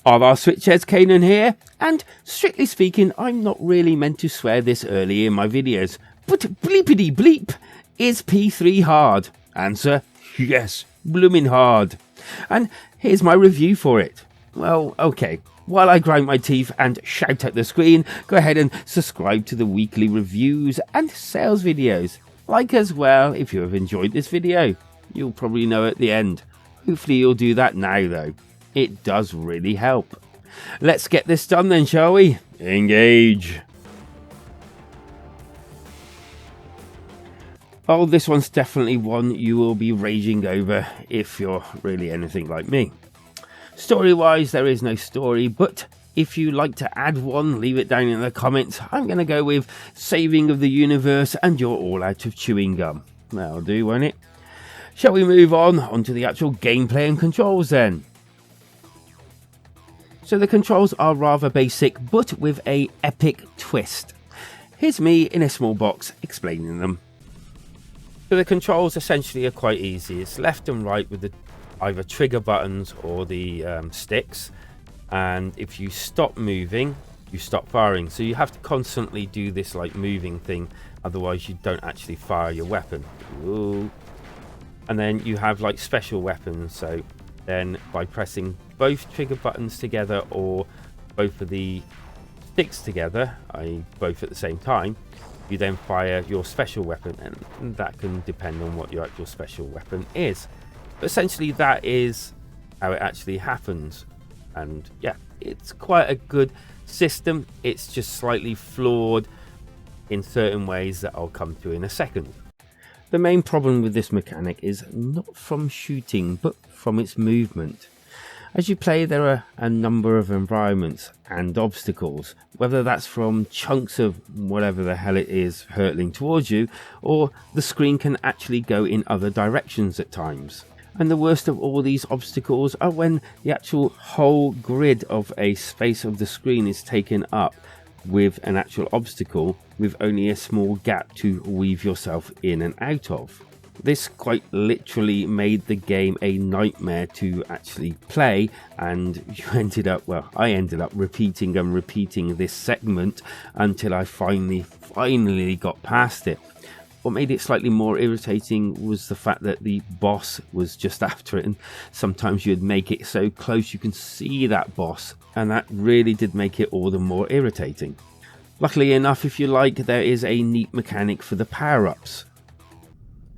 Our switchheads Kanan here, and strictly speaking, I'm not really meant to swear this early in my videos, but bleepity bleep, is P3 hard? Answer, yes, bloomin' hard. And here's my review for it. Well, okay, while I grind my teeth and shout at the screen, go ahead and subscribe to the weekly reviews and sales videos. Like as well if you have enjoyed this video. You'll probably know at the end. Hopefully you'll do that now though. It does really help. Let's get this done then, shall we? Engage. Oh, this one's definitely one you will be raging over if you're really anything like me. Story-wise, there is no story, but if you like to add one, leave it down in the comments. I'm going to go with saving of the universe and you're all out of chewing gum. That'll do, won't it? Shall we move on to the actual gameplay and controls then? So the controls are rather basic, but with a epic twist. Here's me in a small box explaining them. So the controls essentially are quite easy. It's left and right with the either trigger buttons or the sticks. And if you stop moving, you stop firing. So you have to constantly do this like moving thing. Otherwise you don't actually fire your weapon. Ooh. And then you have like special weapons. So then by pressing both trigger buttons together or both of the sticks together, i.e. both at the same time, you then fire your special weapon, and that can depend on what your actual special weapon is. But essentially that is how it actually happens. And yeah, it's quite a good system. It's just slightly flawed in certain ways that I'll come to in a second. The main problem with this mechanic is not from shooting, but from its movement. As you play, there are a number of environments and obstacles, whether that's from chunks of whatever the hell it is hurtling towards you, or the screen can actually go in other directions at times. And the worst of all these obstacles are when the actual whole grid of a space of the screen is taken up with an actual obstacle with only a small gap to weave yourself in and out of. This quite literally made the game a nightmare to actually play, and I ended up repeating and repeating this segment until I finally got past it. What made it slightly more irritating was the fact that the boss was just after it, and sometimes you'd make it so close you can see that boss, and that really did make it all the more irritating. Luckily enough, if you like, there is a neat mechanic for the power-ups.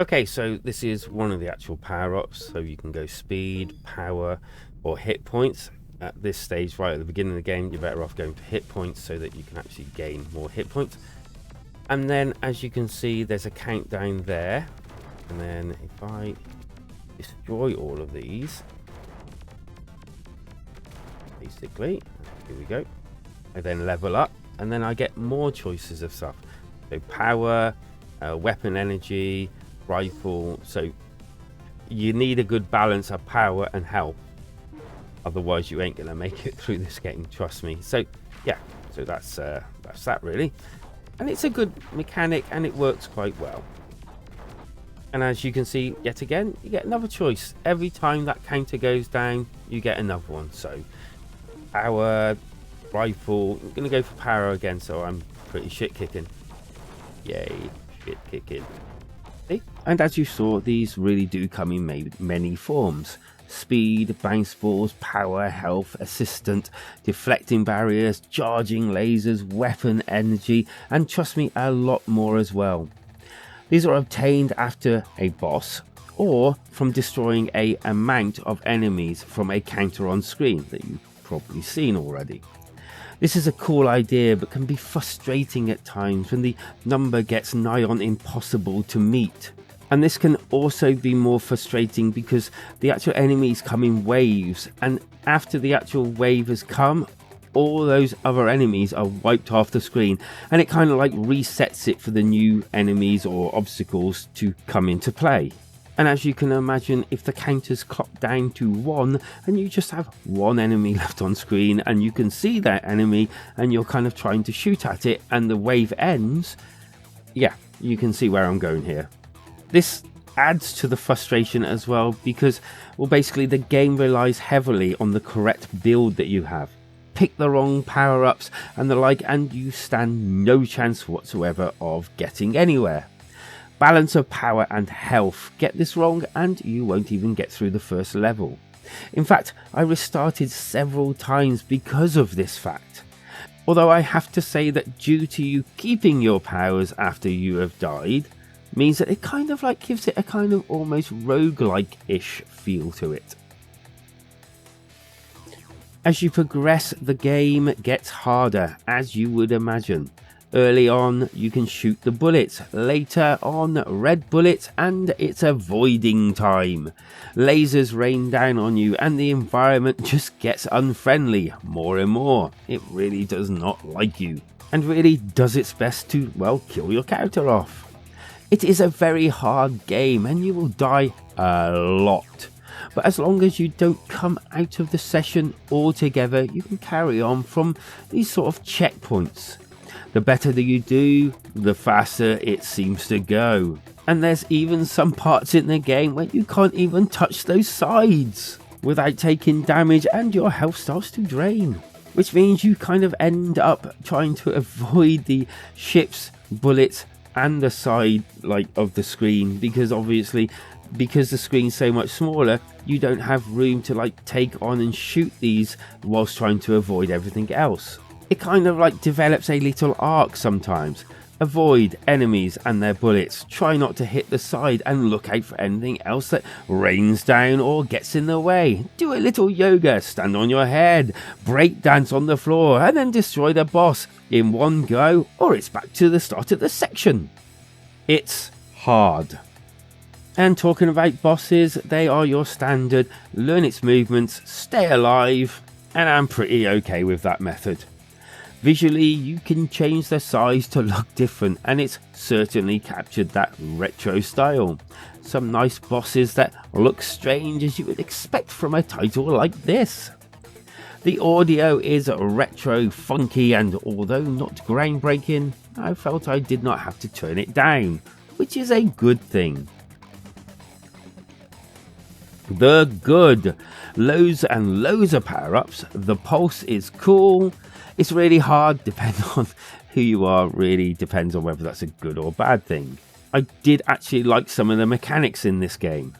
Okay, so this is one of the actual power-ups, so you can go speed, power, or hit points. At this stage, right at the beginning of the game, you're better off going to hit points so that you can actually gain more hit points. And then, as you can see, there's a countdown there. And then if I destroy all of these, basically, here we go. I then level up, and then I get more choices of stuff. So power, weapon energy, rifle. So you need a good balance of power and health, otherwise you ain't gonna make it through this game, trust me. So yeah, so that's that really, and it's a good mechanic and it works quite well. And as you can see, yet again, you get another choice every time that counter goes down. You get another one. So power, rifle. I'm gonna go for power again, so I'm pretty shit kicking. Yay, shit kicking. And as you saw, these really do come in many forms. Speed, bounce balls, power, health, assistant, deflecting barriers, charging lasers, weapon energy, and trust me, a lot more as well. These are obtained after a boss or from destroying an amount of enemies from a counter on screen that you've probably seen already. This is a cool idea, but can be frustrating at times when the number gets nigh on impossible to meet. And this can also be more frustrating because the actual enemies come in waves, and after the actual wave has come, all those other enemies are wiped off the screen, and it kind of like resets it for the new enemies or obstacles to come into play. And as you can imagine, if the counters clock down to 1 and you just have one enemy left on screen and you can see that enemy and you're kind of trying to shoot at it and the wave ends, yeah, you can see where I'm going here. This adds to the frustration as well because, well, basically the game relies heavily on the correct build that you have. Pick the wrong power-ups and the like and you stand no chance whatsoever of getting anywhere. Balance of power and health. Get this wrong and you won't even get through the first level. In fact, I restarted several times because of this fact. Although I have to say that due to you keeping your powers after you have died, means that it kind of like gives it a kind of almost roguelike-ish feel to it. As you progress, the game gets harder, as you would imagine. Early on, you can shoot the bullets. Later on, red bullets, and it's avoiding time. Lasers rain down on you, and the environment just gets unfriendly more and more. It really does not like you, and really does its best to, well, kill your character off. It is a very hard game, and you will die a lot. But as long as you don't come out of the session altogether, you can carry on from these sort of checkpoints. The better that you do, the faster it seems to go. And there's even some parts in the game where you can't even touch those sides without taking damage and your health starts to drain. Which means you kind of end up trying to avoid the ships, bullets and the side of the screen because obviously because the screen's so much smaller, you don't have room to take on and shoot these whilst trying to avoid everything else. It kind of develops a little arc sometimes. Avoid enemies and their bullets, try not to hit the side and look out for anything else that rains down or gets in the way. Do a little yoga, stand on your head, break dance on the floor and then destroy the boss in one go or it's back to the start of the section. It's hard. And talking about bosses, they are your standard, learn its movements, stay alive, and I'm pretty okay with that method. Visually, you can change their size to look different, and it's certainly captured that retro style. Some nice bosses that look strange as you would expect from a title like this. The audio is retro, funky, and although not groundbreaking, I felt I did not have to turn it down, which is a good thing. The good. Loads and loads of power-ups. The pulse is cool. It's really hard, depending on who you are, really depends on whether that's a good or bad thing. I did actually like some of the mechanics in this game.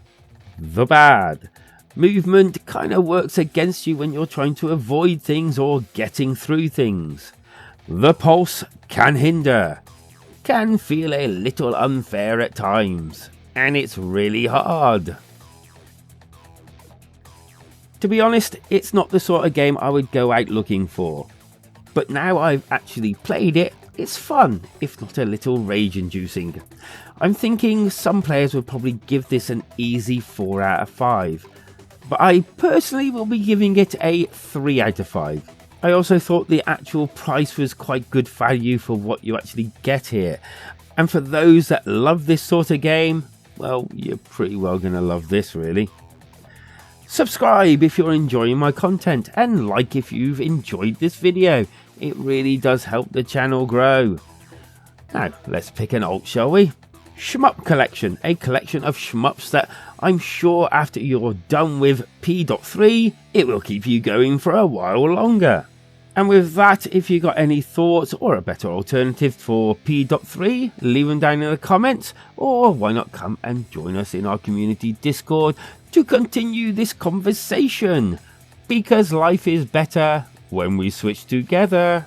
The bad. Movement kind of works against you when you're trying to avoid things or getting through things. The pulse can hinder. Can feel a little unfair at times. And it's really hard. To be honest, it's not the sort of game I would go out looking for. But now I've actually played it, it's fun, if not a little rage-inducing. I'm thinking some players would probably give this an easy 4 out of 5. But I personally will be giving it a 3 out of 5. I also thought the actual price was quite good value for what you actually get here. And for those that love this sort of game, well, you're pretty well going to love this really. Subscribe if you're enjoying my content and like if you've enjoyed this video. It really does help the channel grow. Now let's pick an alt, shall we? Shmup Collection, a collection of shmups that I'm sure after you're done with P.3 it will keep you going for a while longer. And with that, if you got any thoughts or a better alternative for P.3, leave them down in the comments, or why not come and join us in our community Discord to continue this conversation, because life is better when we switch together.